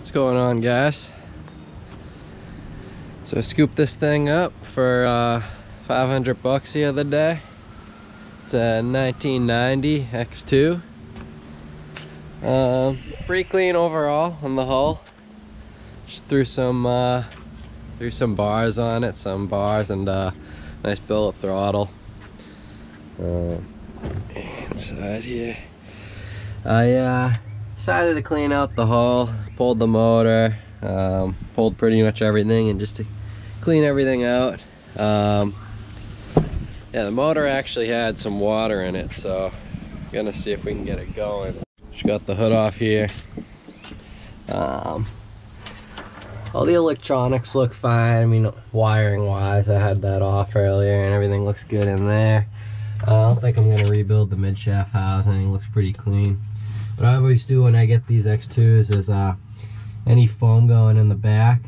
What's going on, guys? So I scooped this thing up for 500 bucks the other day. It's a 1990 X2. Pretty clean overall on the hull. Just threw some bars on it, some bars and nice billet throttle. Inside here, I decided to clean out the hull, pulled the motor, pulled pretty much everything, and just to clean everything out. Yeah, the motor actually had some water in it, so I'm gonna see if we can get it going. Just got the hood off here. All the electronics look fine. I mean, wiring wise, I had that off earlier and everything looks good in there. I don't think I'm gonna rebuild the midshaft housing. It looks pretty clean. What I always do when I get these X2s is any foam going in the back,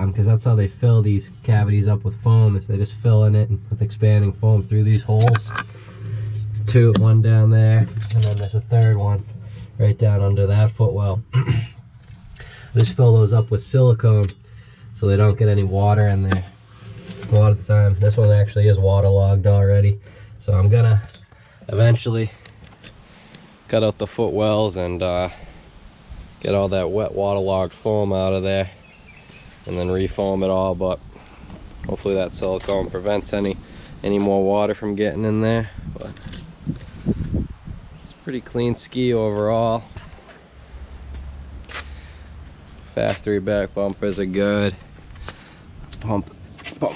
because that's how they fill these cavities up with foam, is they just fill in it with expanding foam through these holes. One down there, and then there's a third one right down under that footwell. Just fill those up with silicone so they don't get any water in there. A lot of the time, this one actually is waterlogged already, so I'm gonna eventually cut out the footwells and get all that wet waterlogged foam out of there and then refoam it all, but hopefully that silicone prevents any more water from getting in there. But it's a pretty clean ski overall. Factory back bumpers are good. Pump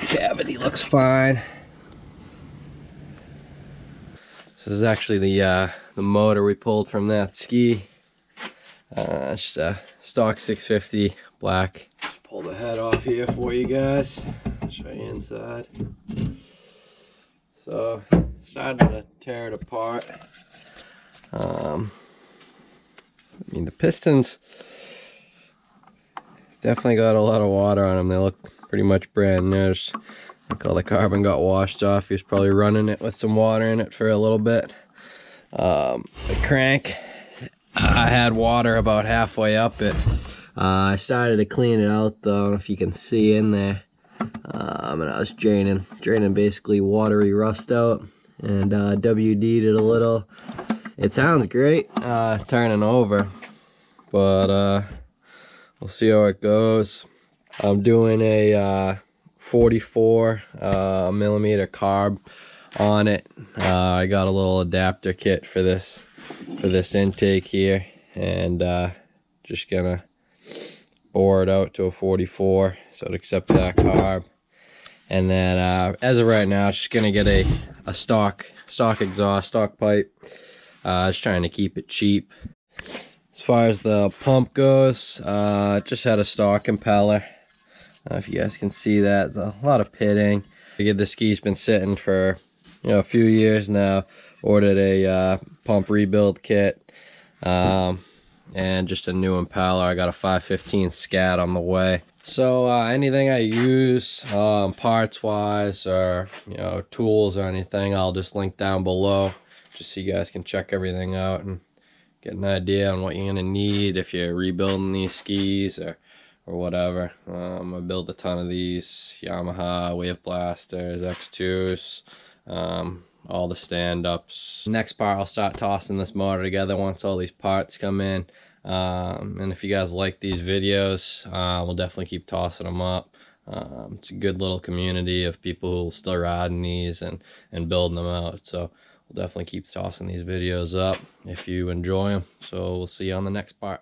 cavity looks fine. This is actually the motor we pulled from that ski. It's just a stock 650 black. Just pull the head off here for you guys. Show you inside. So started to tear it apart. I mean, the pistons definitely got a lot of water on them. They look pretty much brand new. I think all the carbon got washed off. He was probably running it with some water in it for a little bit. The crank, I had water about halfway up it. I started to clean it out though, I don't know if you can see in there. And I was draining basically watery rust out, and WD'd it a little. It sounds great turning over, but we'll see how it goes. I'm doing a 44 millimeter carb on it. I got a little adapter kit for this intake here, and just gonna bore it out to a 44 so it accepts that carb. And then as of right now, just gonna get a stock exhaust, stock pipe. Just trying to keep it cheap. As far as the pump goes, just had a stock impeller. If you guys can see that, there's a lot of pitting. This ski's been sitting for a few years now. Ordered a pump rebuild kit, and just a new impeller. I got a 515 scat on the way. So anything I use parts wise, or tools or anything, I'll just link down below, just so you guys can check everything out and get an idea on what you're gonna need if you're rebuilding these skis or whatever. I built a ton of these Yamaha Wave Blasters, X2s, all the stand-ups. Next part, I'll start tossing this motor together once all these parts come in. And if you guys like these videos, we'll definitely keep tossing them up. It's a good little community of people who are still riding these and building them out. So we'll definitely keep tossing these videos up if you enjoy them. So we'll see you on the next part.